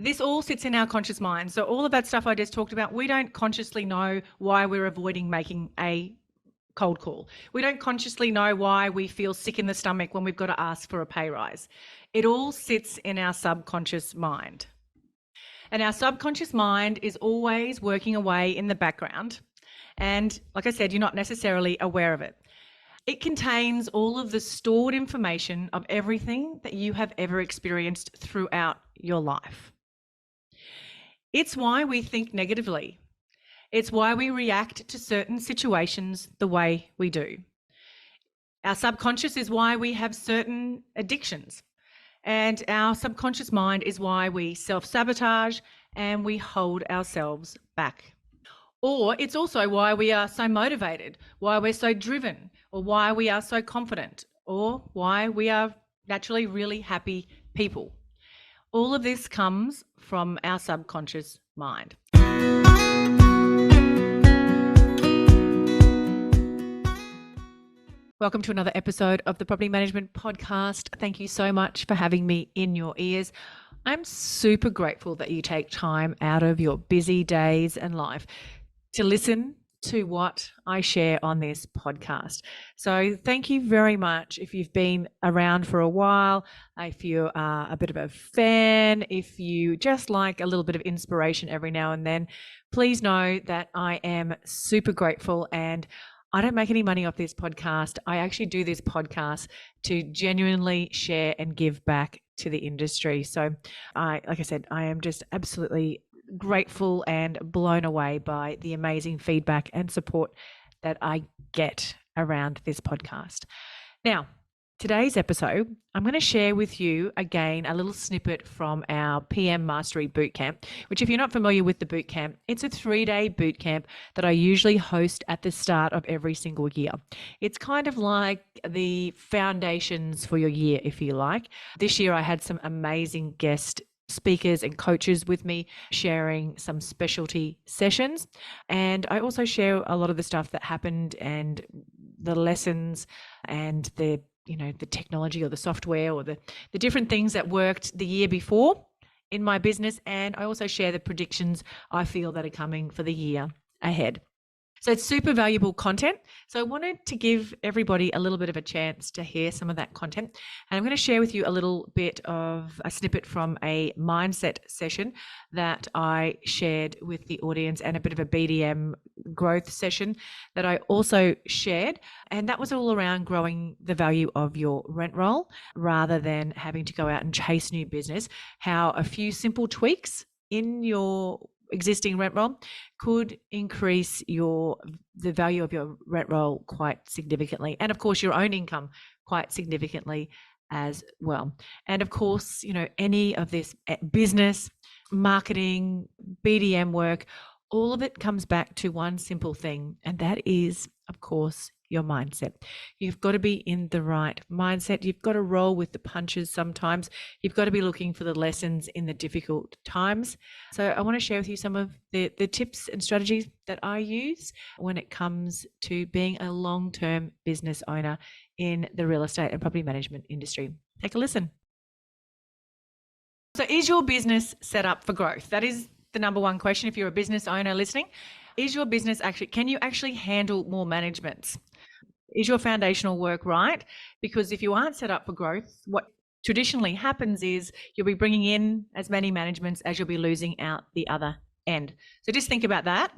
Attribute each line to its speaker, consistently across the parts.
Speaker 1: This all sits in our conscious mind. So all of that stuff I just talked about, we don't consciously know why we're avoiding making a cold call. We don't consciously know why we feel sick in the stomach when we've got to ask for a pay rise. It all sits in our subconscious mind. And our subconscious mind is always working away in the background. And like I said, you're not necessarily aware of it. It contains all of the stored information of everything that you have ever experienced throughout your life. It's why we think negatively. It's why we react to certain situations the way we do. Our subconscious is why we have certain addictions. And our subconscious mind is why we self-sabotage and we hold ourselves back. Or it's also why we are so motivated, why we're so driven, or why we are so confident, or why we are naturally really happy people. All of this comes from our subconscious mind. Welcome to another episode of the Property Management Podcast. Thank you so much for having me in your ears. I'm super grateful that you take time out of your busy days and life to listen to what I share on this podcast. So thank you very much if you've been around for a while, if you are a bit of a fan, if you just like a little bit of inspiration every now and then. Please know that I am super grateful, and I don't make any money off this podcast. I actually do this podcast to genuinely share and give back to the industry. So like I said, I am just absolutely grateful and blown away by the amazing feedback and support that I get around this podcast. Now, today's episode, I'm going to share with you again a little snippet from our PM Mastery Bootcamp, which, if you're not familiar with the bootcamp, it's a 3-day bootcamp that I usually host at the start of every single year. It's kind of like the foundations for your year, if you like. This year I had some amazing guest speakers and coaches with me sharing some specialty sessions, and I also share a lot of the stuff that happened and the lessons and the technology or the software or the different things that worked the year before in my business, and I also share the predictions I feel that are coming for the year ahead. So it's super valuable content. So I wanted to give everybody a little bit of a chance to hear some of that content. And I'm going to share with you a little bit of a snippet from a mindset session that I shared with the audience, and a bit of a BDM growth session that I also shared. And that was all around growing the value of your rent roll rather than having to go out and chase new business. How a few simple tweaks in your existing rent roll could increase the value of your rent roll quite significantly, and of course your own income quite significantly as well. And of course, any of this business, marketing, BDM work, all of it comes back to one simple thing, and that is, of course, your mindset. You've got to be in the right mindset. You've got to roll with the punches sometimes. You've got to be looking for the lessons in the difficult times. So I want to share with you some of the tips and strategies that I use when it comes to being a long-term business owner in the real estate and property management industry. Take a listen. So is your business set up for growth? That is the number one question if you're a business owner listening. Is your business can you actually handle more managements? Is your foundational work right? Because if you aren't set up for growth, what traditionally happens is you'll be bringing in as many managements as you'll be losing out the other end. So just think about that.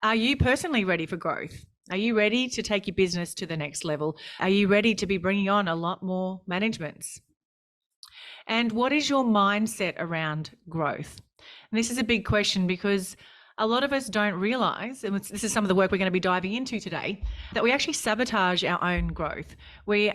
Speaker 1: Are you personally ready for growth? Are you ready to take your business to the next level? Are you ready to be bringing on a lot more managements? And what is your mindset around growth? And this is a big question, because a lot of us don't realize, and this is some of the work we're going to be diving into today, that we actually sabotage our own growth. We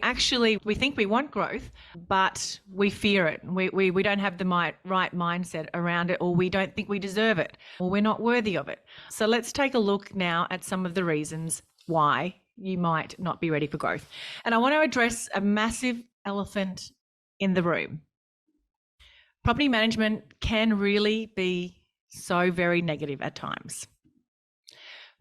Speaker 1: think we want growth, but we fear it. We don't have the right mindset around it, or we don't think we deserve it, or we're not worthy of it. So let's take a look now at some of the reasons why you might not be ready for growth. And I want to address a massive elephant in the room. Property management can really be so very negative at times.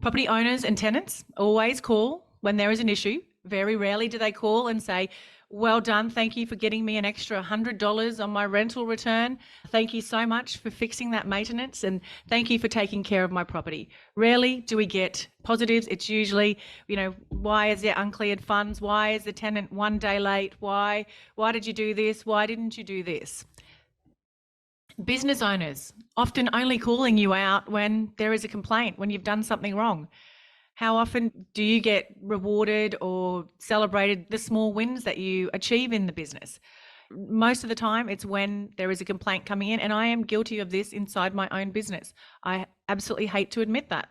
Speaker 1: Property owners and tenants always call when there is an issue. Very rarely do they call and say, Well done. Thank you for getting me an extra $100 on my rental return. Thank you so much for fixing that maintenance, and thank you for taking care of my property. Rarely do we get positives. It's usually, why is there uncleared funds? Why is the tenant 1 day late? Why did you do this? Why didn't you do this? Business owners often only calling you out when there is a complaint, when you've done something wrong. How often do you get rewarded or celebrated the small wins that you achieve in the business? Most of the time, it's when there is a complaint coming in, and I am guilty of this inside my own business. I absolutely hate to admit that.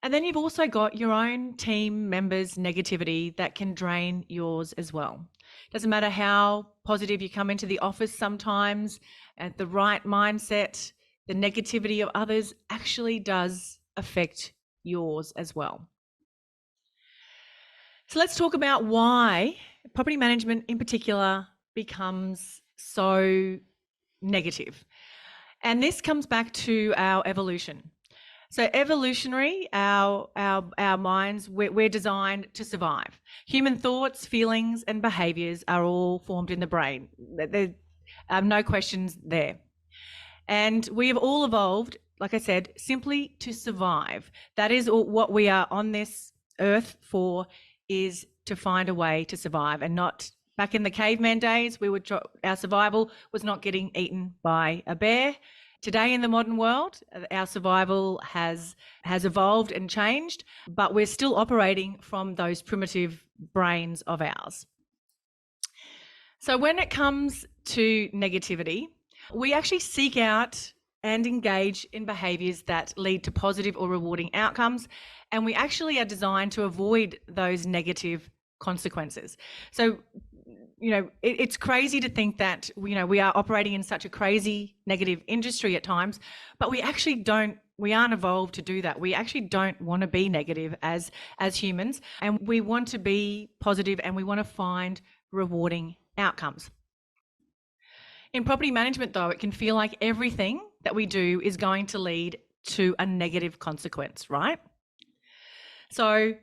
Speaker 1: And then you've also got your own team members' negativity that can drain yours as well. Doesn't matter how positive you come into the office sometimes, at the right mindset, the negativity of others actually does affect yours as well. So let's talk about why property management in particular becomes so negative. And this comes back to our evolution. So evolutionary, our minds, we're designed to survive. Human thoughts, feelings, and behaviors are all formed in the brain. There are no questions there. And we have all evolved, like I said, simply to survive. That is what we are on this earth for, is to find a way to survive, and not back in the caveman days, our survival was not getting eaten by a bear. Today in the modern world, our survival has evolved and changed, but we're still operating from those primitive brains of ours. So when it comes to negativity, we actually seek out and engage in behaviours that lead to positive or rewarding outcomes, and we actually are designed to avoid those negative consequences. So it's crazy to think that we are operating in such a crazy negative industry at times, but we aren't evolved to do that. We actually don't want to be negative as humans, and we want to be positive, and we want to find rewarding outcomes. In property management, though, it can feel like everything that we do is going to lead to a negative consequence, right? So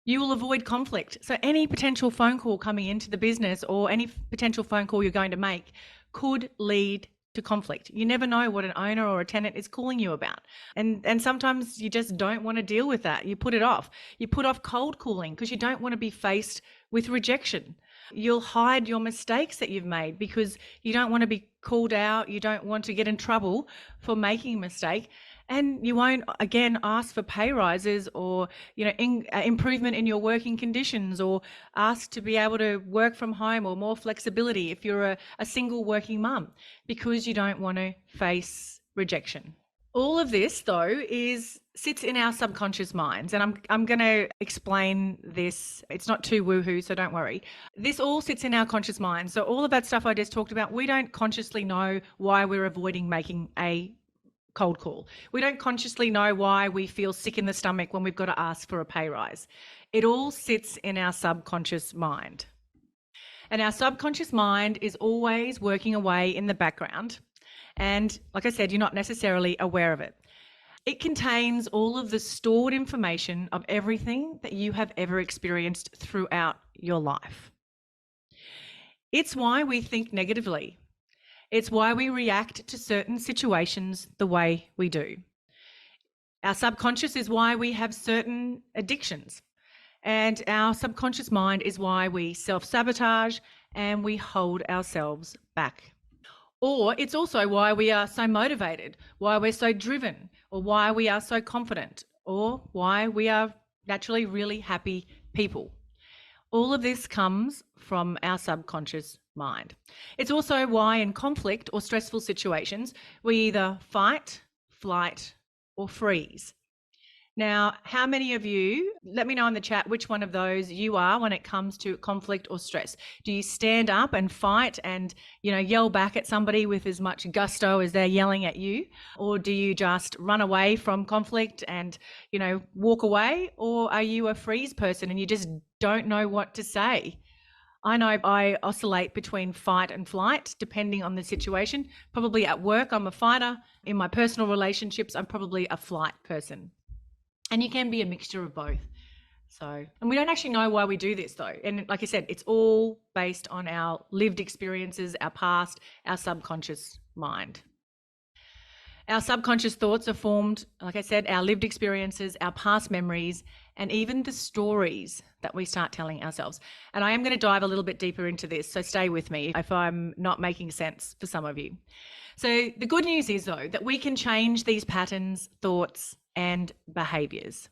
Speaker 1: you will avoid conflict. So any potential phone call coming into the business, or any potential phone call you're going to make, could lead to conflict. You never know what an owner or a tenant is calling you about. And sometimes you just don't want to deal with that. You put it off. You put off cold calling because you don't want to be faced with rejection. You'll hide your mistakes that you've made because you don't want to be called out. You don't want to get in trouble for making a mistake. And you won't, again, ask for pay rises or, improvement in your working conditions, or ask to be able to work from home or more flexibility if you're a single working mum, because you don't want to face rejection. All of this, though, sits in our subconscious minds, and I'm going to explain this. It's not too woohoo, so don't worry. This all sits in our conscious mind. So all of that stuff I just talked about, we don't consciously know why we're avoiding making a cold call. We don't consciously know why we feel sick in the stomach when we've got to ask for a pay rise. It all sits in our subconscious mind. And our subconscious mind is always working away in the background. And like I said, you're not necessarily aware of it. It contains all of the stored information of everything that you have ever experienced throughout your life. It's why we think negatively. It's why we react to certain situations the way we do. Our subconscious is why we have certain addictions. And our subconscious mind is why we self-sabotage and we hold ourselves back. Or it's also why we are so motivated, why we're so driven, or why we are so confident, or why we are naturally really happy people. All of this comes from our subconscious mind. It's also why in conflict or stressful situations, we either fight, flight, or freeze. Now, how many of you, let me know in the chat which one of those you are when it comes to conflict or stress. Do you stand up and fight and, yell back at somebody with as much gusto as they're yelling at you? Or do you just run away from conflict and, walk away? Or are you a freeze person and you just don't know what to say? I know I oscillate between fight and flight depending on the situation. Probably at work, I'm a fighter. In my personal relationships, I'm probably a flight person. And you can be a mixture of both. So, and we don't actually know why we do this though. And like I said, it's all based on our lived experiences, our past, our subconscious mind. Our subconscious thoughts are formed, like I said, our lived experiences, our past memories, and even the stories that we start telling ourselves. And I am going to dive a little bit deeper into this, so stay with me if I'm not making sense for some of you. So the good news is, though, that we can change these patterns, thoughts, and behaviors.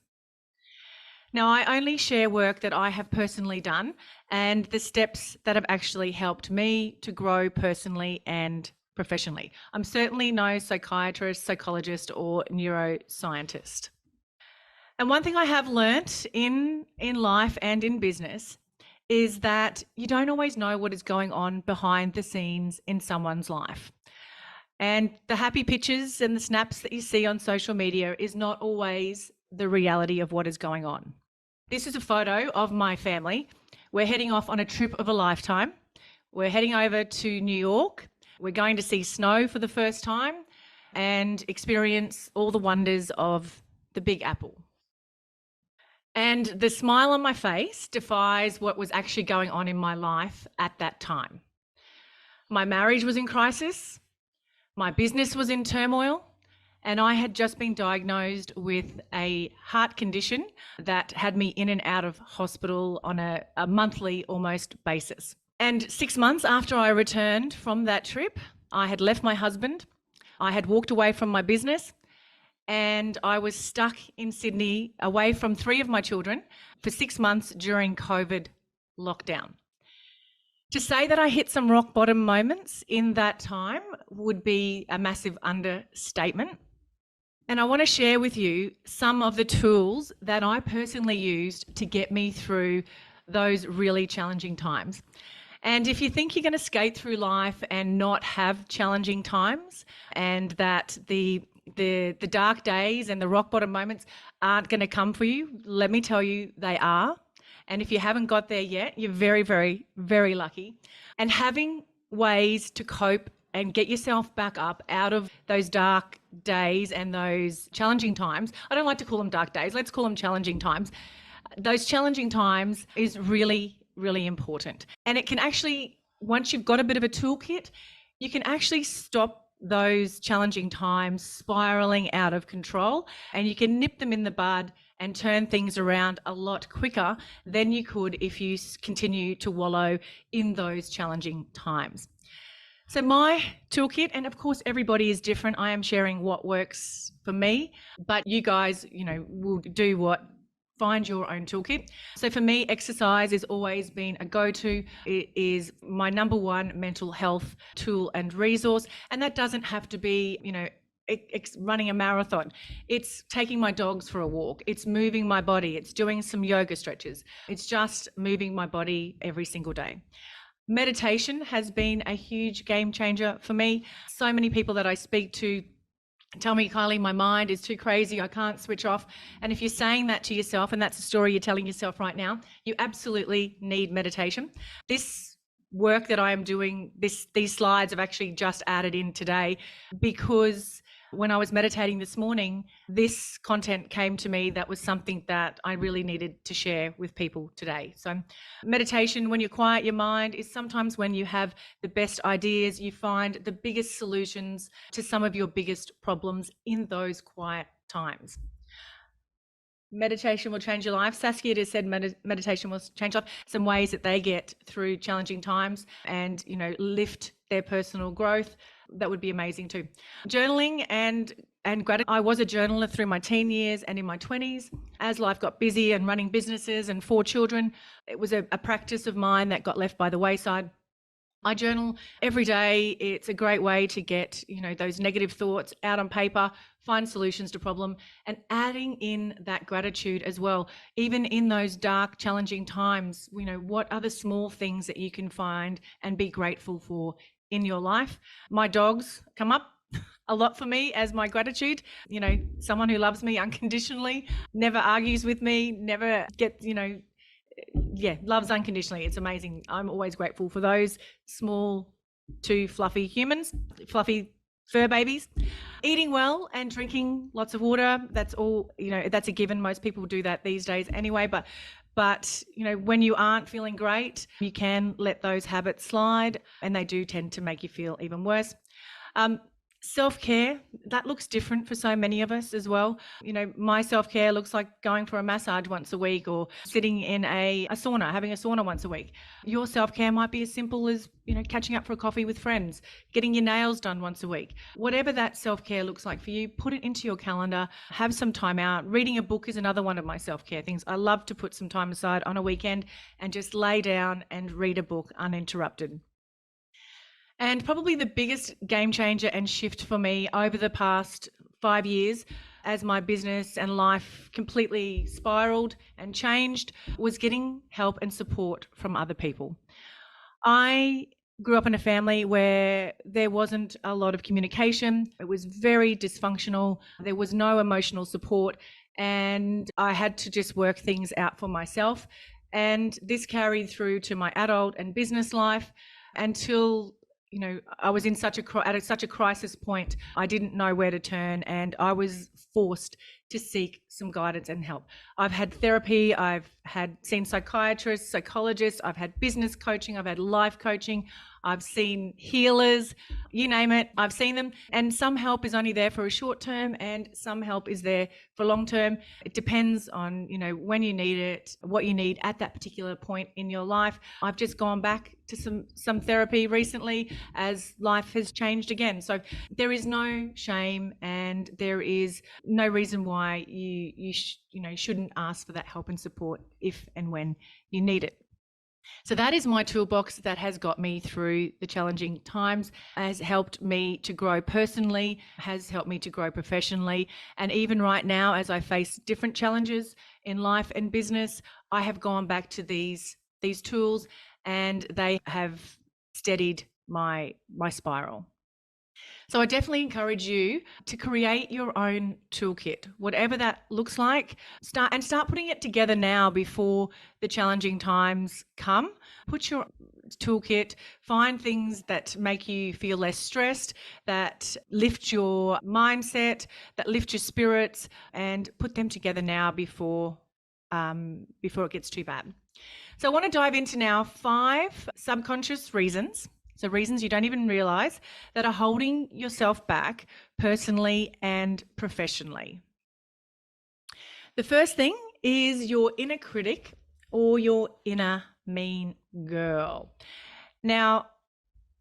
Speaker 1: Now, I only share work that I have personally done and the steps that have actually helped me to grow personally and professionally. I'm certainly no psychiatrist, psychologist, or neuroscientist. And one thing I have learnt in life and in business is that you don't always know what is going on behind the scenes in someone's life. And the happy pictures and the snaps that you see on social media is not always the reality of what is going on. This is a photo of my family. We're heading off on a trip of a lifetime. We're heading over to New York. We're going to see snow for the first time and experience all the wonders of the Big Apple. And the smile on my face defies what was actually going on in my life at that time. My marriage was in crisis. My business was in turmoil. And I had just been diagnosed with a heart condition that had me in and out of hospital on a monthly almost basis. And 6 months after I returned from that trip, I had left my husband. I had walked away from my business and I was stuck in Sydney away from 3 of my children for 6 months during COVID lockdown. To say that I hit some rock bottom moments in that time would be a massive understatement. And I want to share with you some of the tools that I personally used to get me through those really challenging times. And if you think you're going to skate through life and not have challenging times, and that the dark days and the rock bottom moments aren't going to come for you, let me tell you, they are. And if you haven't got there yet, you're very, very, very lucky. And having ways to cope and get yourself back up out of those dark days and those challenging times. I don't like to call them dark days. Let's call them challenging times. Those challenging times is really, really important. And it can actually, once you've got a bit of a toolkit, you can actually stop those challenging times spiraling out of control, and you can nip them in the bud and turn things around a lot quicker than you could if you continue to wallow in those challenging times. So my toolkit, and of course everybody is different. I am sharing what works for me, but you guys, will do find your own toolkit. So for me, exercise has always been a go-to. It is my number one mental health tool and resource. And that doesn't have to be, running a marathon. It's taking my dogs for a walk. It's moving my body. It's doing some yoga stretches. It's just moving my body every single day. Meditation has been a huge game changer for me. So many people that I speak to tell me, Kylie, my mind is too crazy. I can't switch off. And if you're saying that to yourself, and that's a story you're telling yourself right now, you absolutely need meditation. This work that I am doing, these slides I've actually just added in today because when I was meditating this morning, this content came to me that was something that I really needed to share with people today. So meditation, when you quiet your mind, is sometimes when you have the best ideas, you find the biggest solutions to some of your biggest problems in those quiet times. Meditation will change your life. Saskia just said meditation will change life. Some ways that they get through challenging times and, lift their personal growth. That would be amazing too. Journaling and gratitude. I was a journaler through my teen years and in my 20s. As life got busy and running businesses and 4 children, it was a practice of mine that got left by the wayside. I journal every day. It's a great way to get, those negative thoughts out on paper, find solutions to problem, and adding in that gratitude as well. Even in those dark, challenging times, what are the small things that you can find and be grateful for in your life? My dogs come up a lot for me as my gratitude. Someone who loves me unconditionally, never argues with me, never gets, loves unconditionally. It's amazing. I'm always grateful for those small, 2 fluffy humans. Fluffy fur babies. Eating well and drinking lots of water, that's all, that's a given. Most people do that these days anyway, but when you aren't feeling great, you can let those habits slide, and they do tend to make you feel even worse. Um, Self-care, that looks different for so many of us as well. My self-care looks like going for a massage once a week, or sitting in a sauna, having a sauna once a week. Your self-care might be as simple as, catching up for a coffee with friends, getting your nails done once a week. Whatever that self-care looks like for you, put it into your calendar, have some time out. Reading a book is another one of my self-care things. I love to put some time aside on a weekend and just lay down and read a book uninterrupted. And probably the biggest game changer and shift for me over the past 5 years, as my business and life completely spiraled and changed, was getting help and support from other people. I grew up in a family where there wasn't a lot of communication. It was very dysfunctional. There was no emotional support, and I had to just work things out for myself. And this carried through to my adult and business life until I was in such a crisis point. I didn't know where to turn, and I was forced to seek some guidance and help. I've had therapy, I've seen psychiatrists, psychologists, I've had business coaching, I've had life coaching, I've seen healers, you name it, I've seen them. And some help is only there for a short term, and some help is there for long term. It depends on, when you need it, what you need at that particular point in your life. I've just gone back to some therapy recently as life has changed again. So there is no shame, and there is no reason why you shouldn't ask for that help and support if and when you need it. So that is my toolbox that has got me through the challenging times, has helped me to grow personally, has helped me to grow professionally. And even right now, as I face different challenges in life and business, I have gone back to these tools, and they have steadied my spiral. So I definitely encourage you to create your own toolkit, whatever that looks like. Start putting it together now before the challenging times come. Put your toolkit, find things that make you feel less stressed, that lift your mindset, that lift your spirits, and put them together now before it gets too bad. So I want to dive into now 5 subconscious reasons. So reasons you don't even realize that are holding yourself back personally and professionally. The first thing is your inner critic or your inner mean girl. Now,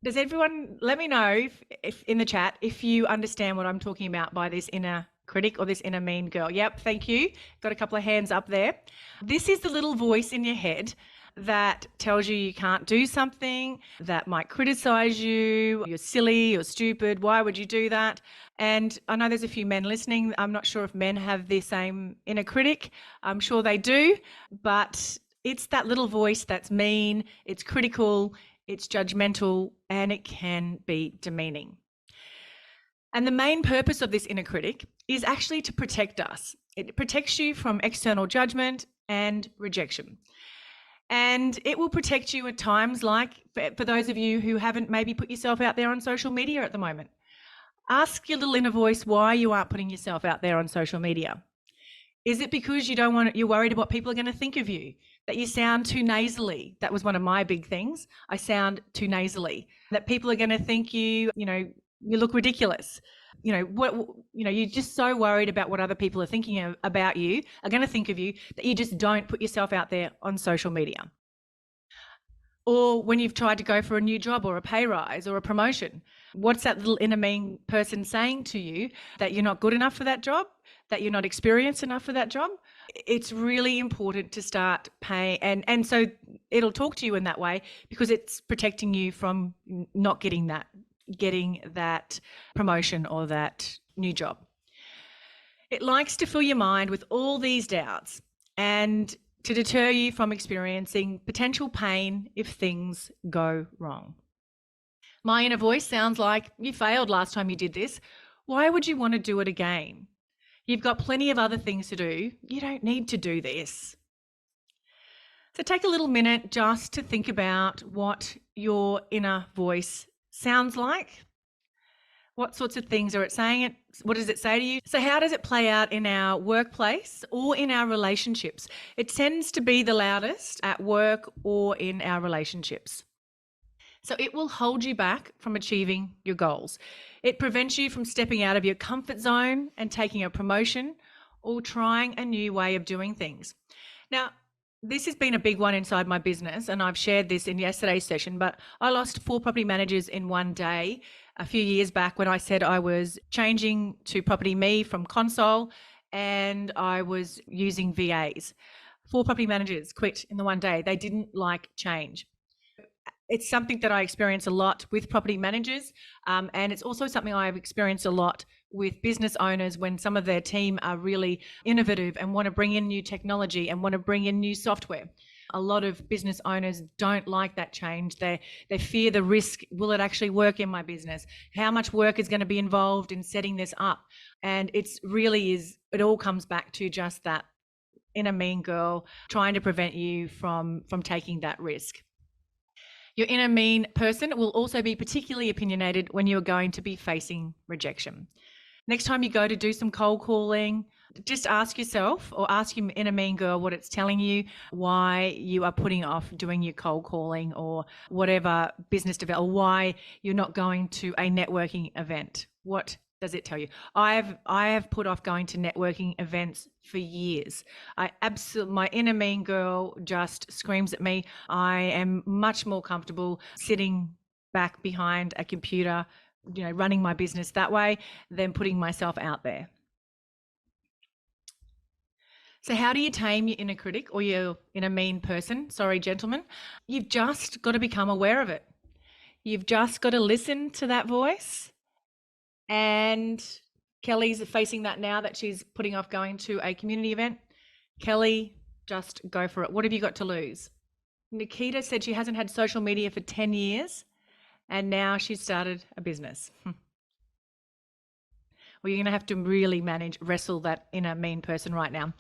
Speaker 1: does everyone, let me know if in the chat if you understand what I'm talking about by this inner critic or this inner mean girl. Yep, thank you. Got a couple of hands up there. This is the little voice in your head that tells you can't do something, that might criticize you, you're silly, you're stupid, why would you do that? And I know there's a few men listening. I'm not sure if men have the same inner critic. I'm sure they do, but it's that little voice that's mean, it's critical, it's judgmental, and it can be demeaning. And the main purpose of this inner critic is actually to protect us. It protects you from external judgment and rejection. And it will protect you at times, like for those of you who haven't maybe put yourself out there on social media at the moment. Ask your little inner voice why you aren't putting yourself out there on social media. Is it because you're worried about what people are going to think of you? That you sound too nasally? That was one of my big things. I sound too nasally. That people are going to think you look ridiculous. You're just so worried about what other people are thinking about you, are going to think of you, that you just don't put yourself out there on social media. Or when you've tried to go for a new job or a pay rise or a promotion, what's that little inner mean person saying to you? That you're not good enough for that job, that you're not experienced enough for that job. It's really important to start paying, and so it'll talk to you in that way because it's protecting you from not getting that promotion or that new job. It likes to fill your mind with all these doubts and to deter you from experiencing potential pain if things go wrong. My inner voice sounds like, you failed last time you did this. Why would you want to do it again? You've got plenty of other things to do. You don't need to do this. So take a little minute just to think about what your inner voice sounds like. What sorts of things are it saying? What does it say to you? So how does it play out in our workplace or in our relationships? It tends to be the loudest at work or in our relationships. So it will hold you back from achieving your goals. It prevents you from stepping out of your comfort zone and taking a promotion or trying a new way of doing things. Now, this has been a big one inside my business, and I've shared this in yesterday's session, but I lost 4 property managers in one day a few years back when I said I was changing to Property Me from Console and I was using VAs. 4 property managers quit in the one day. They didn't like change. It's something that I experience a lot with property managers, and it's also something I've experienced a lot with business owners when some of their team are really innovative and want to bring in new technology and want to bring in new software. A lot of business owners don't like that change. They fear the risk. Will it actually work in my business? How much work is going to be involved in setting this up? And it's really is, it all comes back to just that inner mean girl trying to prevent you from taking that risk. Your inner mean person will also be particularly opinionated when you're going to be facing rejection. Next time you go to do some cold calling, just ask yourself or ask your inner mean girl what it's telling you, why you are putting off doing your cold calling or whatever business development, or why you're not going to a networking event. What does it tell you? I have put off going to networking events for years. My inner mean girl just screams at me. I am much more comfortable sitting back behind a computer, running my business that way than putting myself out there. So how do you tame your inner critic or your inner mean person? Sorry, gentlemen. You've just got to become aware of it. You've just got to listen to that voice. And Kelly's facing that now that she's putting off going to a community event. Kelly, just go for it. What have you got to lose? Nikita said she hasn't had social media for 10 years and now she's started a business. Well, you're going to have to really wrestle that inner mean person right now.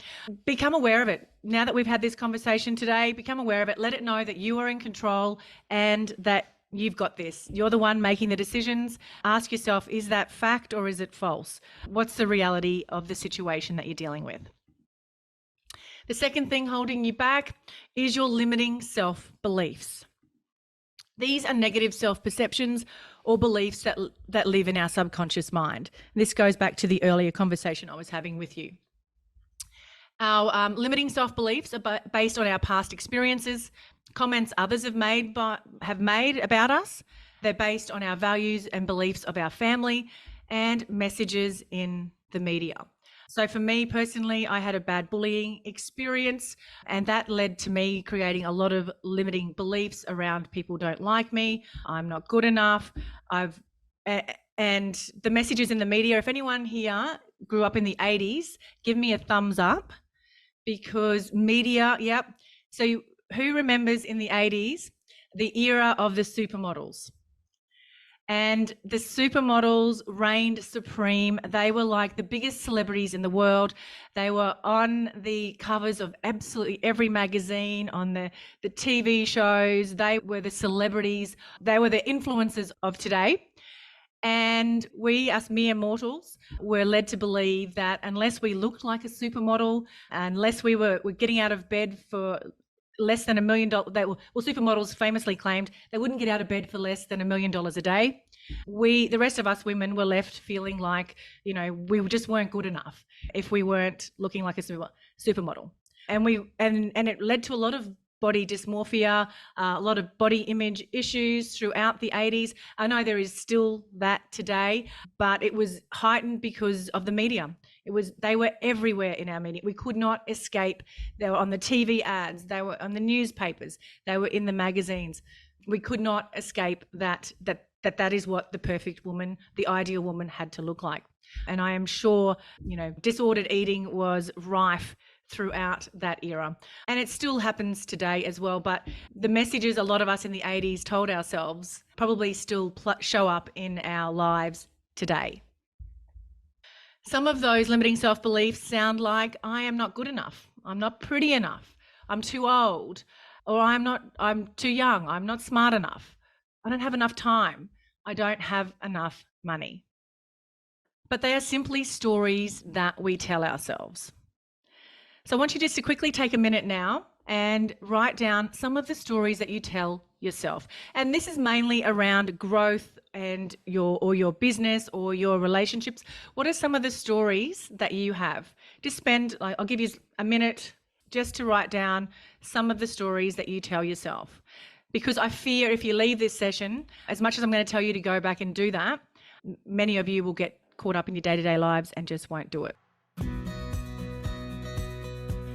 Speaker 1: Become aware of it. Now that we've had this conversation today, become aware of it. Let it know that you are in control and that you've got this. You're the one making the decisions. Ask yourself, is that fact or is it false? What's the reality of the situation that you're dealing with? The second thing holding you back is your limiting self-beliefs. These are negative self-perceptions or beliefs that live in our subconscious mind. This goes back to the earlier conversation I was having with you. Our limiting self-beliefs are based on our past experiences, comments others have made about us. They're based on our values and beliefs of our family and messages in the media. So for me personally, I had a bad bullying experience and that led to me creating a lot of limiting beliefs around people don't like me, I'm not good enough. And the messages in the media, if anyone here grew up in the 80s, give me a thumbs up because media, yep. So who remembers in the 80s, the era of the supermodels? And the supermodels reigned supreme. They were like the biggest celebrities in the world. They were on the covers of absolutely every magazine, on the TV shows. They were the celebrities. They were the influencers of today. And we, us mere mortals, were led to believe that unless we looked like a supermodel, unless we were getting out of bed for less than $1 million, supermodels famously claimed they wouldn't get out of bed for less than $1 million a day. The rest of us women were left feeling like, we just weren't good enough if we weren't looking like a supermodel. And it led to a lot of body dysmorphia, a lot of body image issues throughout the 80s. I know there is still that today, but it was heightened because of the media. They were everywhere in our media. We could not escape. They were on the TV ads, they were on the newspapers, they were in the magazines. We could not escape that is what the perfect woman, the ideal woman had to look like. And I am sure, disordered eating was rife throughout that era. And it still happens today as well. But the messages a lot of us in the 80s told ourselves probably still show up in our lives today. Some of those limiting self-beliefs sound like, I am not good enough, I'm not pretty enough, I'm too old, or I'm too young, I'm not smart enough, I don't have enough time, I don't have enough money. but they are simply stories that we tell ourselves. So I want you just to quickly take a minute now and write down some of the stories that you tell yourself. And this is mainly around growth and your business or your relationships. What are some of the stories that you have? Just spend, I'll give you a minute just to write down some of the stories that you tell yourself. Because I fear if you leave this session, as much as I'm going to tell you to go back and do that, many of you will get caught up in your day-to-day lives and just won't do it.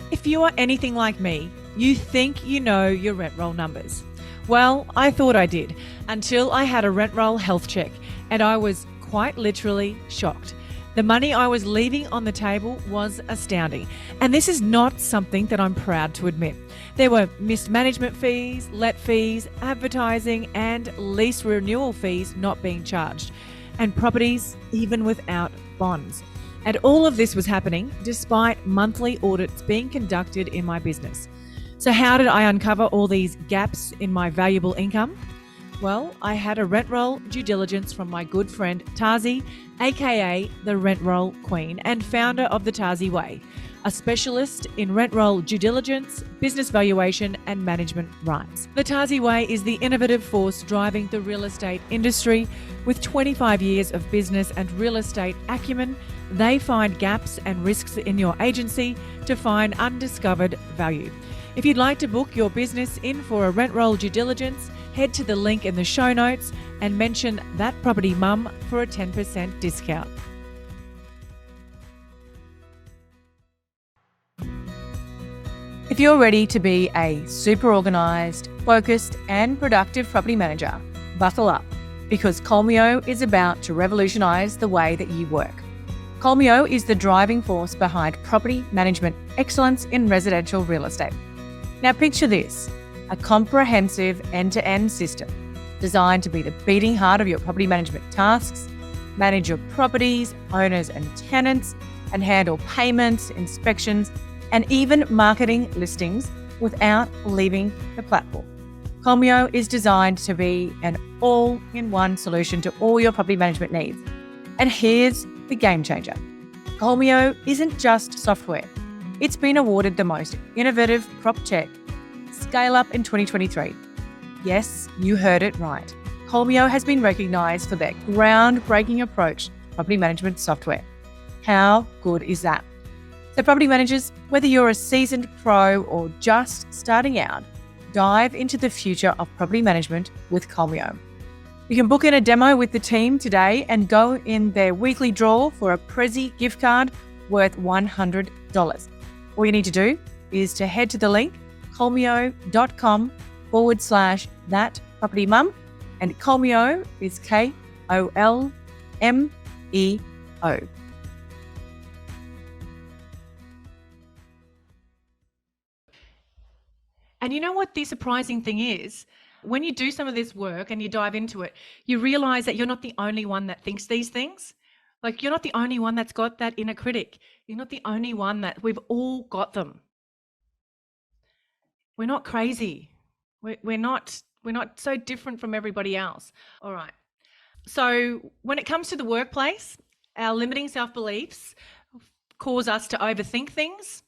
Speaker 1: If you are anything like me, you think you know your rent roll numbers. Well, I thought I did until I had a rent roll health check, and I was quite literally shocked. The money I was leaving on the table was astounding, and this is not something that I'm proud to admit. There were missed management fees, let fees, advertising, and lease renewal fees not being charged, and properties even without bonds. And all of this was happening despite monthly audits being conducted in my business. So how did I uncover all these gaps in my valuable income? Well, I had a rent roll due diligence from my good friend Tazi, aka the Rent Roll Queen and founder of the Tazi Way, a specialist in rent roll due diligence, business valuation, and management rights. The Tazi Way is the innovative force driving the real estate industry. With 25 years of business and real estate acumen, they find gaps and risks in your agency to find undiscovered value. If you'd like to book your business in for a rent roll due diligence, head to the link in the show notes and mention That Property Mum for a 10% discount. If you're ready to be a super organised, focused and productive property manager, buckle up, because Colmio is about to revolutionise the way that you work. Colmio is the driving force behind property management excellence in residential real estate. Now picture this, a comprehensive end-to-end system designed to be the beating heart of your property management tasks, manage your properties, owners and tenants, and handle payments, inspections, and even marketing listings without leaving the platform. Colmio is designed to be an all-in-one solution to all your property management needs. And here's the game changer. Colmio isn't just software. It's been awarded the most innovative prop tech scale up in 2023. Yes, you heard it right. Colmio has been recognised for their groundbreaking approach to property management software. How good is that? So property managers, whether you're a seasoned pro or just starting out, dive into the future of property management with Colmio. You can book in a demo with the team today and go in their weekly draw for a Prezi gift card worth $100. All you need to do is to head to the link colmio.com/thatpropertymum, and Colmio is Kolmeo. And you know what the surprising thing is? When you do some of this work and you dive into it, you realize that you're not the only one that thinks these things. Like, you're not the only one that's got that inner critic. You're not the only one that we've all got them. We're not crazy. We're not so different from everybody else. All right. So when it comes to the workplace, our limiting self-beliefs cause us to overthink things.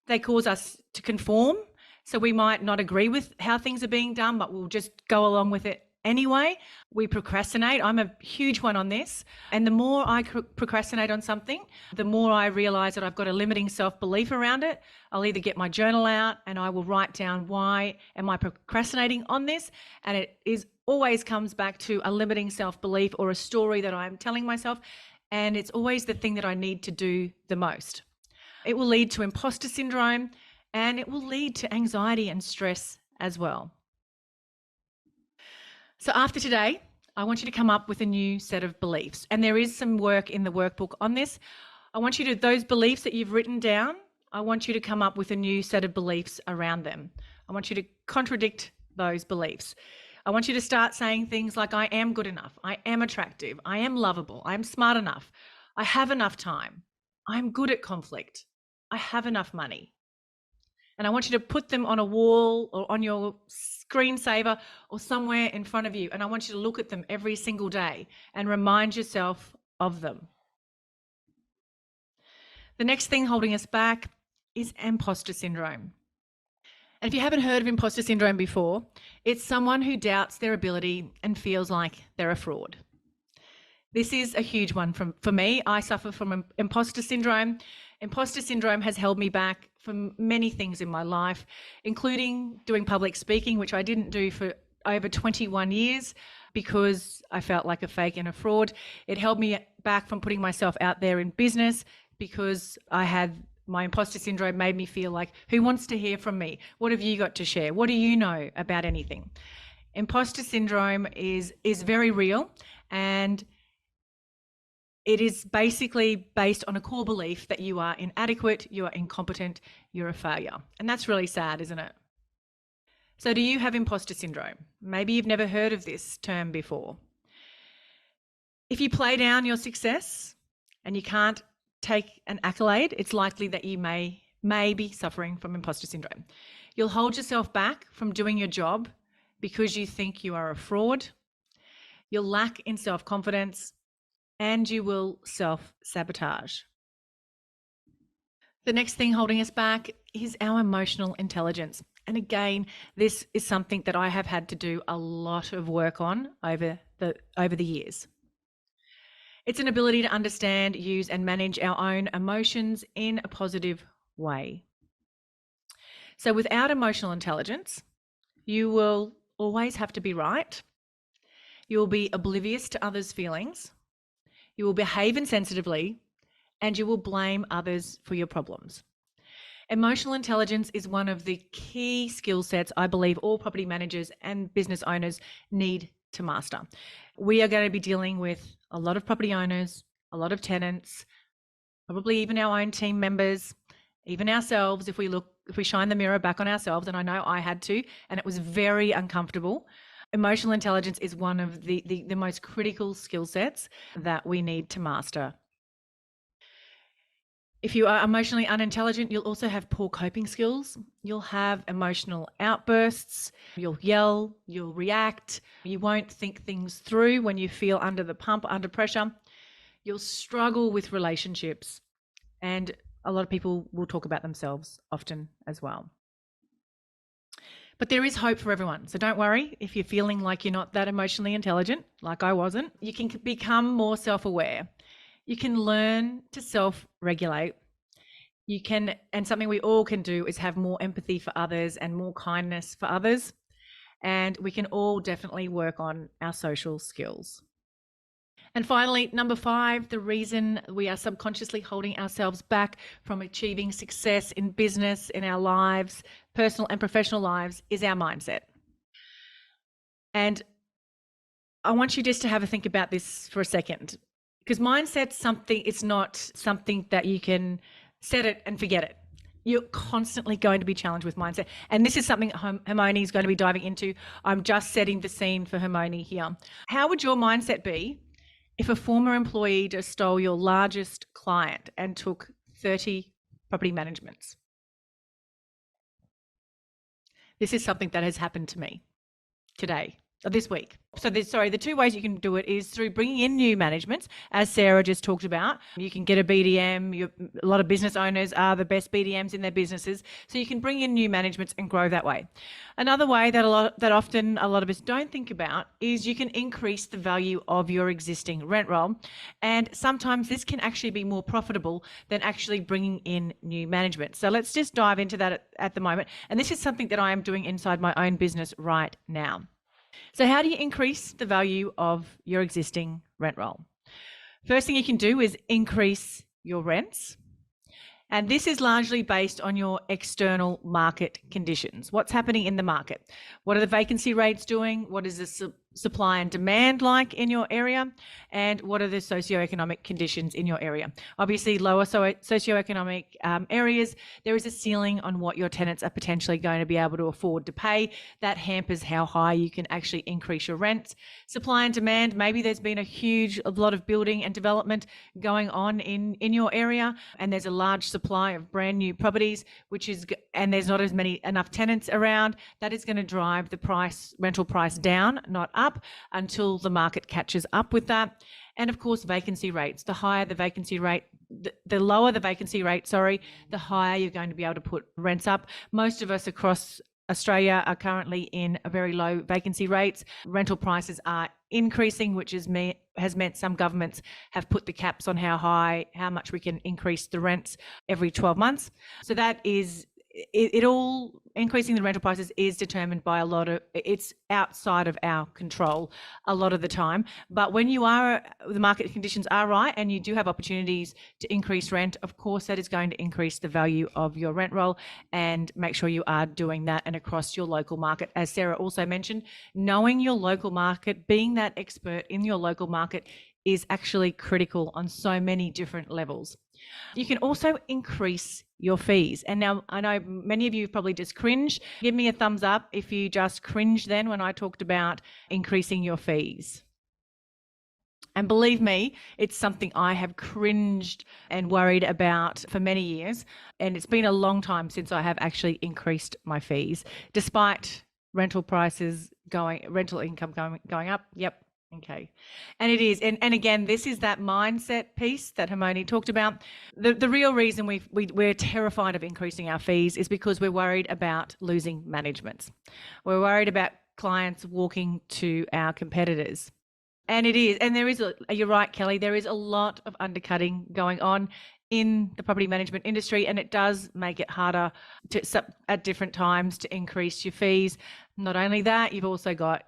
Speaker 1: They cause us to conform. So we might not agree with how things are being done, but we'll just go along with it anyway. We procrastinate. I'm a huge one on this. And the more I procrastinate on something, the more I realize that I've got a limiting self-belief around it. I'll either get my journal out and I will write down, why am I procrastinating on this? And it always comes back to a limiting self-belief or a story that I'm telling myself. And it's always the thing that I need to do the most. It will lead to imposter syndrome, and it will lead to anxiety and stress as well. So after today, I want you to come up with a new set of beliefs. And there is some work in the workbook on this. I want you to, those beliefs that you've written down, I want you to come up with a new set of beliefs around them. I want you to contradict those beliefs. I want you to start saying things like, I am good enough, I am attractive, I am lovable, I am smart enough, I have enough time, I'm good at conflict, I have enough money. And I want you to put them on a wall or on your screensaver or somewhere in front of you. And I want you to look at them every single day and remind yourself of them. The next thing holding us back is imposter syndrome. And if you haven't heard of imposter syndrome before, it's someone who doubts their ability and feels like they're a fraud. This is a huge one for me. I suffer from imposter syndrome. Imposter syndrome has held me back from many things in my life, including doing public speaking, which I didn't do for over 21 years because I felt like a fake and a fraud. It held me back from putting myself out there in business because my imposter syndrome made me feel like, who wants to hear from me? What have you got to share? What do you know about anything? Imposter syndrome is very real, and it is basically based on a core belief that you are inadequate, you are incompetent, you're a failure. And that's really sad, isn't it? So do you have imposter syndrome? Maybe you've never heard of this term before. If you play down your success and you can't take an accolade, it's likely that you may be suffering from imposter syndrome. You'll hold yourself back from doing your job because you think you are a fraud. You'll lack in self-confidence, and you will self-sabotage. The next thing holding us back is our emotional intelligence. And again, this is something that I have had to do a lot of work on over the years. It's an ability to understand, use, and manage our own emotions in a positive way. So without emotional intelligence, you will always have to be right. You will be oblivious to others' feelings. You will behave insensitively, and you will blame others for your problems. Emotional intelligence is one of the key skill sets I believe all property managers and business owners need to master. We are going to be dealing with a lot of property owners, a lot of tenants, probably even our own team members, even ourselves if we shine the mirror back on ourselves, and I know I had to, and it was very uncomfortable. Emotional intelligence is one of the most critical skill sets that we need to master. If you are emotionally unintelligent, you'll also have poor coping skills. You'll have emotional outbursts. You'll yell, you'll react. You won't think things through when you feel under the pump, under pressure. You'll struggle with relationships. And a lot of people will talk about themselves often as well. But there is hope for everyone. So don't worry if you're feeling like you're not that emotionally intelligent, like I wasn't. You can become more self-aware. You can learn to self-regulate. And something we all can do is have more empathy for others and more kindness for others. And we can all definitely work on our social skills. And finally, number 5, the reason we are subconsciously holding ourselves back from achieving success in business, in our lives, personal and professional lives, is our mindset. And I want you just to have a think about this for a second, because mindset's it's not something that you can set it and forget it. You're constantly going to be challenged with mindset. And this is something Hermione is going to be diving into. I'm just setting the scene for Hermione here. How would your mindset be if a former employee just stole your largest client and took 30 property managements? This is something that has happened to me today, or this week. So the 2 ways you can do it is through bringing in new managements, as Sarah just talked about. You can get a BDM. A lot of business owners are the best BDMs in their businesses. So you can bring in new managements and grow that way. Another way that often a lot of us don't think about is you can increase the value of your existing rent roll. And sometimes this can actually be more profitable than actually bringing in new management. So let's just dive into that at the moment. And this is something that I am doing inside my own business right now. So how do you increase the value of your existing rent roll? First thing you can do is increase your rents. And this is largely based on your external market conditions. What's happening in the market? What are the vacancy rates doing? What is the supply and demand like in your area? And what are the socioeconomic conditions in your area? Obviously, lower socioeconomic areas, there is a ceiling on what your tenants are potentially going to be able to afford to pay. That hampers how high you can actually increase your rents. Supply and demand, maybe there's been a lot of building and development going on in your area, and there's a large supply of brand new properties, and there's not enough tenants around. That is going to drive the rental price down, not up, until the market catches up with that. And of course, vacancy rates. The higher the vacancy rate, the lower the vacancy rate, the higher you're going to be able to put rents up. Most of us across Australia are currently in a very low vacancy rates. Rental prices are increasing, which has meant some governments have put the caps on how much we can increase the rents every 12 months. So that is it all. Increasing the rental prices is determined by it's outside of our control a lot of the time. But when the market conditions are right and you do have opportunities to increase rent, of course, that is going to increase the value of your rent roll, and make sure you are doing that and across your local market. As Sarah also mentioned, knowing your local market, being that expert in your local market is actually critical on so many different levels. You can also increase your fees. And now I know many of you probably just cringe. Give me a thumbs up if you just cringe then when I talked about increasing your fees. And believe me, it's something I have cringed and worried about for many years. And it's been a long time since I have actually increased my fees, despite rental income going up. Yep. Okay. And it is. And again, this is that mindset piece that Hermione talked about. The real reason we're terrified of increasing our fees is because we're worried about losing managements. We're worried about clients walking to our competitors. And it is. And you're right, Kelly, there is a lot of undercutting going on in the property management industry, and it does make it harder at different times to increase your fees. Not only that, you've also got,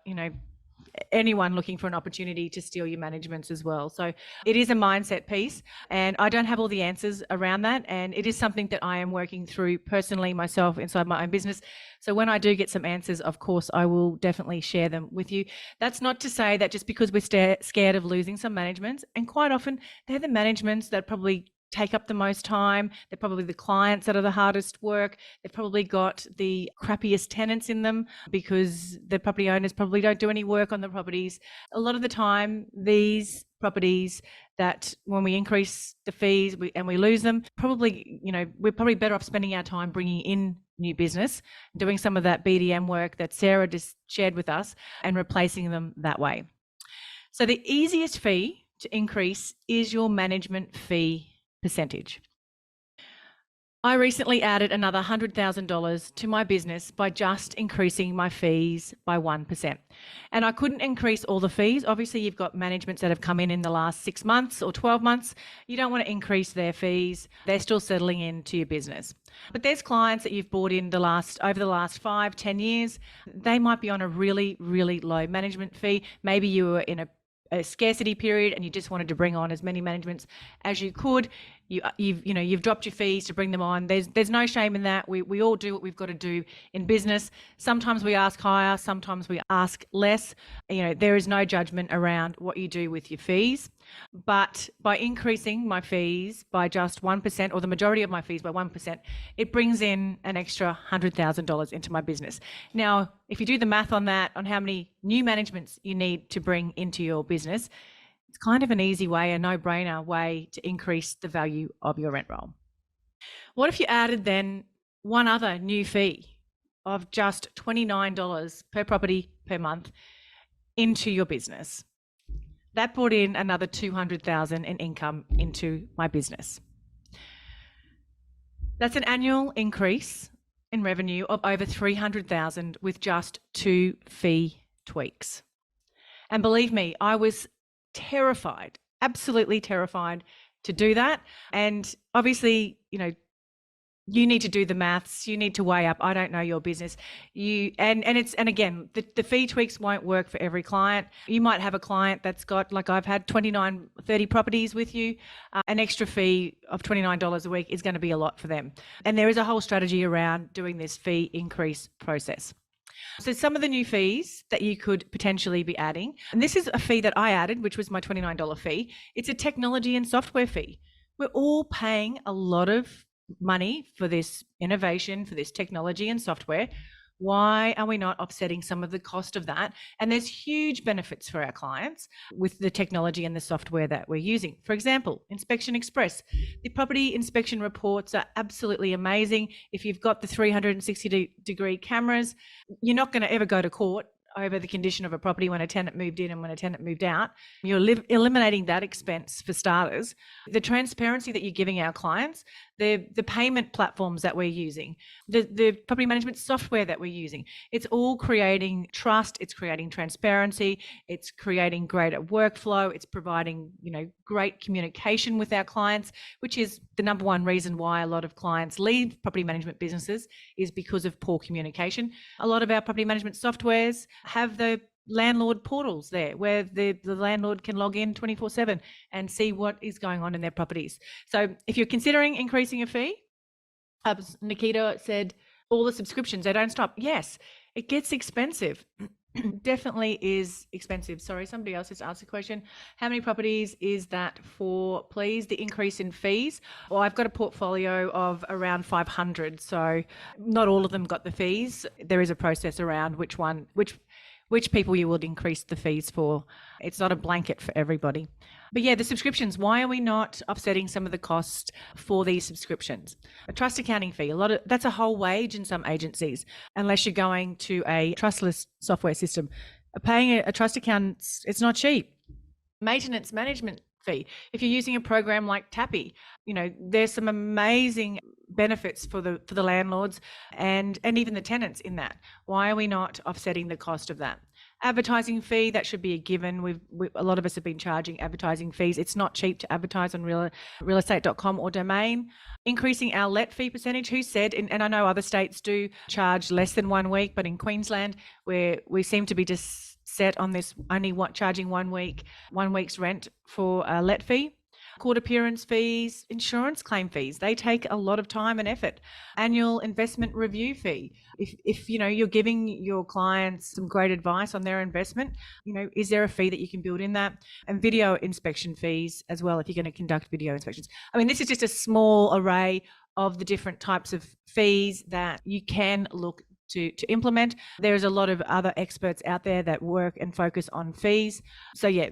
Speaker 1: anyone looking for an opportunity to steal your managements as well. So it is a mindset piece, and I don't have all the answers around that. And it is something that I am working through personally myself inside my own business. So when I do get some answers, of course, I will definitely share them with you. That's not to say that just because we're scared of losing some managements, and quite often they're the managements that probably take up the most time. They're probably the clients that are the hardest work. They've probably got the crappiest tenants in them because the property owners probably don't do any work on the properties. A lot of the time, these properties that when we increase the fees and we lose them, probably, we're probably better off spending our time bringing in new business, doing some of that BDM work that Sarah just shared with us, and replacing them that way. So the easiest fee to increase is your management fee percentage. I recently added another $100,000 to my business by just increasing my fees by 1%. And I couldn't increase all the fees. Obviously, you've got managements that have come in the last 6 months or 12 months. You don't want to increase their fees. They're still settling into your business. But there's clients that you've brought in over the last 5, 10 years. They might be on a really, really low management fee. Maybe you were in a scarcity period and you just wanted to bring on as many managements as you could. You've dropped your fees to bring them on. There's no shame in that. We all do what we've got to do in business. Sometimes we ask higher, sometimes we ask less. There is no judgment around what you do with your fees. But by increasing my fees by just 1%, or the majority of my fees by 1%, it brings in an extra $100,000 into my business. Now, if you do the math on that, on how many new managements you need to bring into your business, it's kind of an easy way, a no-brainer way to increase the value of your rent roll. What if you added then one other new fee of just $29 per property per month into your business? That brought in another $200,000 in income into my business. That's an annual increase in revenue of over $300,000 with just 2 fee tweaks. And believe me, I was terrified, absolutely terrified to do that. And obviously, you need to do the maths. You need to weigh up. I don't know your business. And again, the fee tweaks won't work for every client. You might have a client that's got, like I've had 29, 30 properties with you. An extra fee of $29 a week is going to be a lot for them. And there is a whole strategy around doing this fee increase process. So some of the new fees that you could potentially be adding, and this is a fee that I added, which was my $29 fee. It's a technology and software fee. We're all paying a lot of money for this innovation, for this technology and software. Why are we not offsetting some of the cost of that? And there's huge benefits for our clients with the technology and the software that we're using. For example, Inspection Express. The property inspection reports are absolutely amazing. If you've got the 360-degree cameras, you're not going to ever go to court over the condition of a property when a tenant moved in and when a tenant moved out. You're eliminating that expense for starters. The transparency that you're giving our clients, the payment platforms that we're using, the property management software that we're using, it's all creating trust, it's creating transparency, it's creating greater workflow, it's providing, great communication with our clients, which is the number one reason why a lot of clients leave property management businesses, is because of poor communication. A lot of our property management softwares have the landlord portals there where the landlord can log in 24/7 and see what is going on in their properties. So if you're considering increasing a fee, Nikita said all the subscriptions, they don't stop. Yes, it gets expensive. Definitely is expensive. Sorry, somebody else just asked a question. How many properties is that for, please? The increase in fees? Well, I've got a portfolio of around 500, so not all of them got the fees. There is a process around which people you would increase the fees for. It's not a blanket for everybody. But yeah, the subscriptions, why are we not offsetting some of the costs for these subscriptions? A trust accounting fee, that's a whole wage in some agencies, unless you're going to a trustless software system. Paying a trust account, it's not cheap. Maintenance management fee. If you're using a program like Tappy, there's some amazing benefits for the landlords and even the tenants in that. Why are we not offsetting the cost of that? Advertising fee, that should be a given. A lot of us have been charging advertising fees. It's not cheap to advertise on realestate.com or Domain. Increasing our let fee percentage. Who said, and I know other states do charge less than 1 week, but in Queensland, where we seem to be just set on this only charging 1 week's rent for a let fee. Court appearance fees, insurance claim fees, they take a lot of time and effort. Annual investment review fee. If you're giving your clients some great advice on their investment, is there a fee that you can build in that? And video inspection fees as well, if you're going to conduct video inspections. I mean, this is just a small array of the different types of fees that you can look to implement. There's a lot of other experts out there that work and focus on fees. So yeah,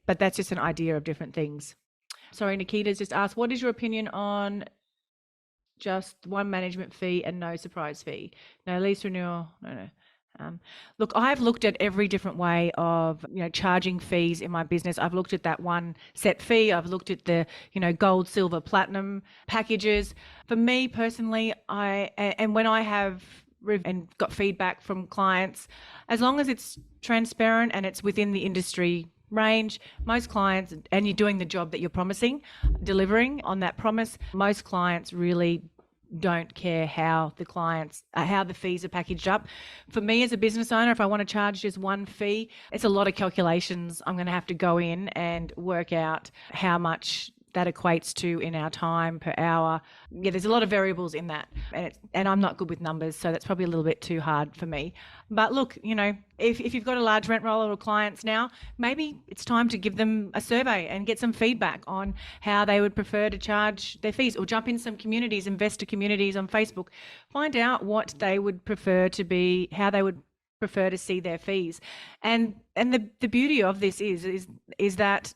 Speaker 1: but that's just an idea of different things. Sorry, Nikita's just asked, what is your opinion on just one management fee and no surprise fee? No lease renewal, no. Look, I've looked at every different way of, charging fees in my business. I've looked at that one set fee. I've looked at the, gold, silver, platinum packages. For me personally, when I have and got feedback from clients, as long as it's transparent and it's within the industry range, most clients, and you're doing the job that you're delivering on that promise, most clients really don't care how the fees are packaged up. For me as a business owner, if I want to charge just one fee, it's a lot of calculations. I'm going to have to go in and work out how much that equates to in our time per hour. Yeah, there's a lot of variables in that, and I'm not good with numbers, so that's probably a little bit too hard for me. But look, if you've got a large rent roll of clients now, maybe it's time to give them a survey and get some feedback on how they would prefer to charge their fees, or jump in some communities, investor communities on Facebook, find out what they would prefer to be, how they would prefer to see their fees. And the beauty of this is that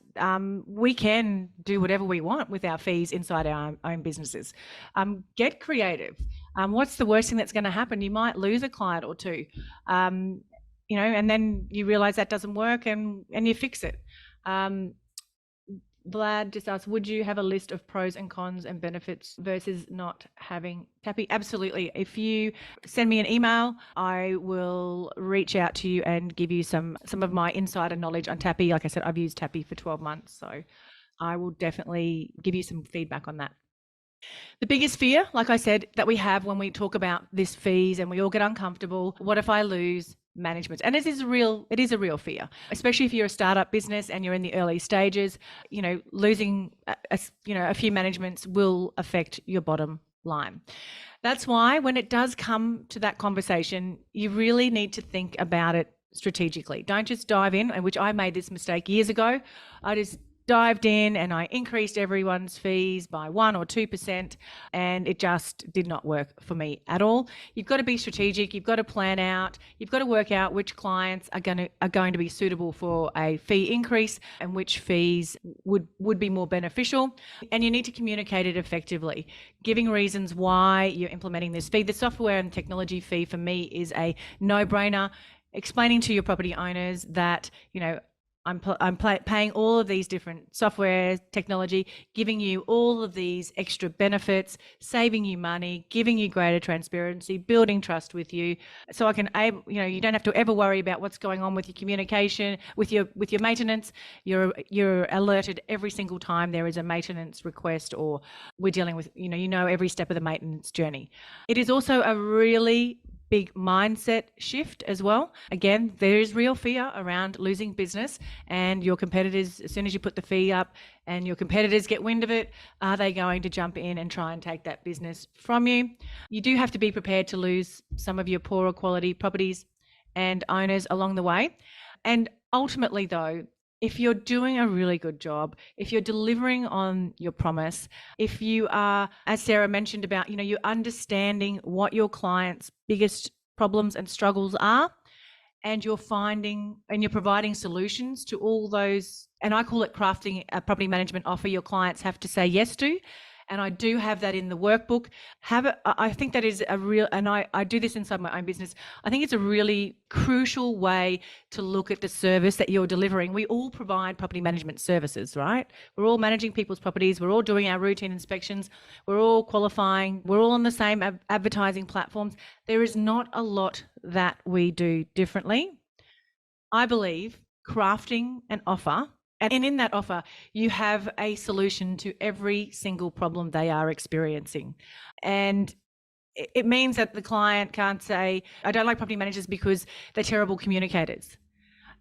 Speaker 1: we can do whatever we want with our fees inside our own businesses. Get creative. What's the worst thing that's going to happen? You might lose a client or two, and then you realize that doesn't work and you fix it. Vlad just asked, would you have a list of pros and cons and benefits versus not having Tappy? Absolutely. If you send me an email, I will reach out to you and give you some of my insider knowledge on Tappy. Like I said, I've used Tappy for 12 months, so I will definitely give you some feedback on that. The biggest fear, like I said, that we have when we talk about this fees and we all get uncomfortable, what if I lose management? And it is a real fear, especially if you're a startup business and you're in the early stages. Losing a few managements will affect your bottom line. That's why when it does come to that conversation, you really need to think about it strategically. Don't just dive in, which I made this mistake years ago. I just dived in and I increased everyone's fees by 1 or 2%, and it just did not work for me at all. You've got to be strategic. You've got to plan out. You've got to work out which clients are going to be suitable for a fee increase and which fees would be more beneficial. And you need to communicate it effectively, giving reasons why you're implementing this fee. The software and technology fee for me is a no-brainer. explaining to your property owners that, I'm paying all of these different software, technology, giving you all of these extra benefits, saving you money, giving you greater transparency, building trust with you. So I can you don't have to ever worry about what's going on with your communication, with your maintenance. You're alerted every single time there is a maintenance request, or we're dealing with, every step of the maintenance journey. It is also a really big mindset shift as well. Again, there is real fear around losing business, and your competitors, as soon as you put the fee up and your competitors get wind of it, are they going to jump in and try and take that business from you? You do have to be prepared to lose some of your poorer quality properties and owners along the way. And ultimately, though, if you're doing a really good job, if you're delivering on your promise, if you are, as Sarah mentioned about, you're understanding what your clients' biggest problems and struggles are, and you're providing solutions to all those, and I call it crafting a property management offer your clients have to say yes to. And I do have that in the workbook. I think that is a real, and I do this inside my own business. I think it's a really crucial way to look at the service that you're delivering. We all provide property management services, right? We're all managing people's properties. We're all doing our routine inspections. We're all qualifying. We're all on the same advertising platforms. There is not a lot that we do differently. I believe crafting an offer, and in that offer, you have a solution to every single problem they are experiencing. And it means that the client can't say, I don't like property managers because they're terrible communicators.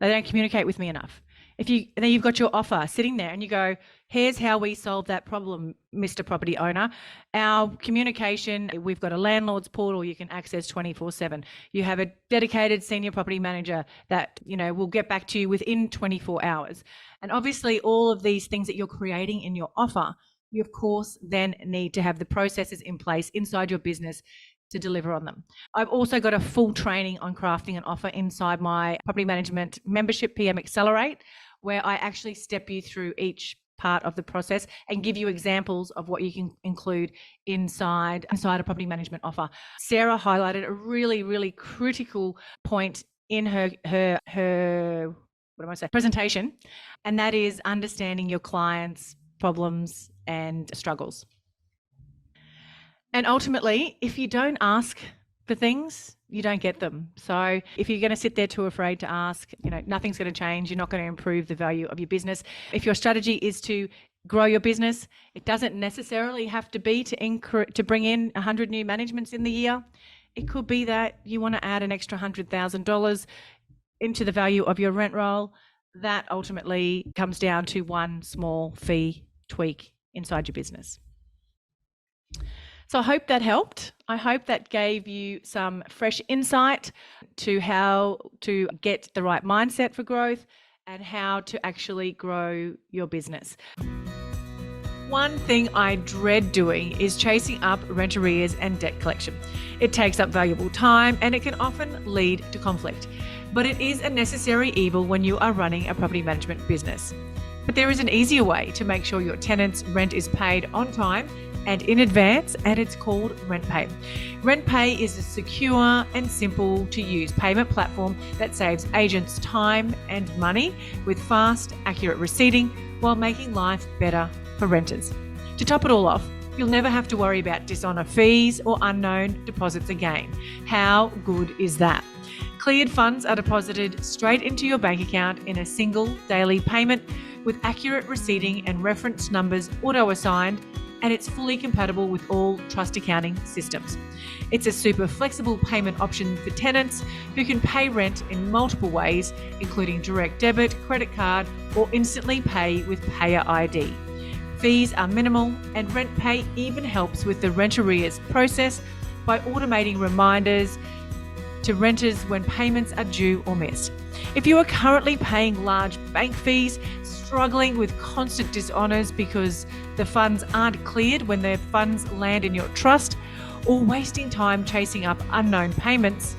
Speaker 1: They don't communicate with me enough. Then you've got your offer sitting there and you go, here's how we solve that problem, Mr. Property Owner. Our communication, we've got a landlord's portal you can access 24/7. You have a dedicated senior property manager that, will get back to you within 24 hours. And obviously all of these things that you're creating in your offer, you of course then need to have the processes in place inside your business to deliver on them. I've also got a full training on crafting an offer inside my property management membership, PM Accelerate, where I actually step you through each part of the process and give you examples of what you can include inside a property management offer. Sarah highlighted a really, really critical point in her presentation, and that is understanding your clients' problems and struggles. And ultimately, if you don't ask for things, you don't get them. So if you're going to sit there too afraid to ask, nothing's going to change. You're not going to improve the value of your business. If your strategy is to grow your business, it doesn't necessarily have to be to bring in 100 new managements in the year. It could be that you want to add an extra $100,000 into the value of your rent roll. That ultimately comes down to one small fee tweak inside your business. So I hope that helped. I hope that gave you some fresh insight to how to get the right mindset for growth and how to actually grow your business. One thing I dread doing is chasing up rent arrears and debt collection. It takes up valuable time and it can often lead to conflict. But it is a necessary evil when you are running a property management business. But there is an easier way to make sure your tenants' rent is paid on time and in advance, and it's called RentPay. RentPay is a secure and simple to use payment platform that saves agents time and money with fast, accurate receipting while making life better for renters. To top it all off, you'll never have to worry about dishonor fees or unknown deposits again. How good is that? Cleared funds are deposited straight into your bank account in a single daily payment with accurate receipting and reference numbers auto-assigned, and it's fully compatible with all trust accounting systems. It's a super flexible payment option for tenants who can pay rent in multiple ways, including direct debit, credit card, or instantly pay with Payer ID. Fees are minimal, and RentPay even helps with the rent arrears process by automating reminders to renters when payments are due or missed. If you are currently paying large bank fees, struggling with constant dishonors because the funds aren't cleared when their funds land in your trust, or wasting time chasing up unknown payments,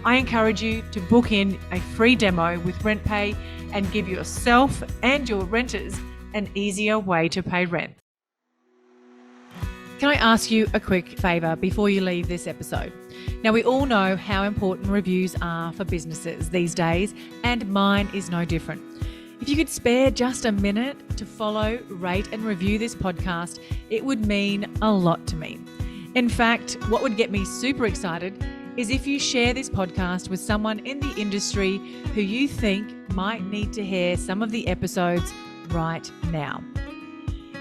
Speaker 1: I encourage you to book in a free demo with RentPay and give yourself and your renters an easier way to pay rent. Can I ask you a quick favour before you leave this episode? Now, we all know how important reviews are for businesses these days, and mine is no different. If you could spare just a minute to follow, rate and review this podcast, it would mean a lot to me. In fact, what would get me super excited is if you share this podcast with someone in the industry who you think might need to hear some of the episodes right now.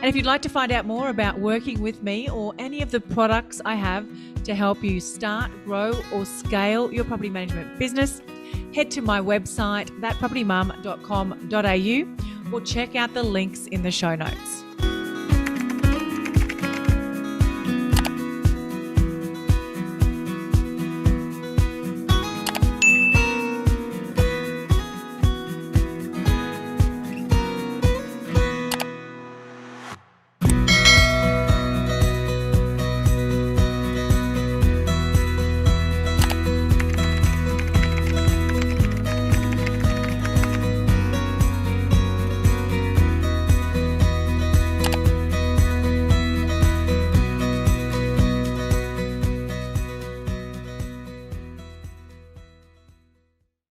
Speaker 1: And if you'd like to find out more about working with me or any of the products I have to help you start, grow or scale your property management business, head to my website, thatpropertymum.com.au, or check out the links in the show notes.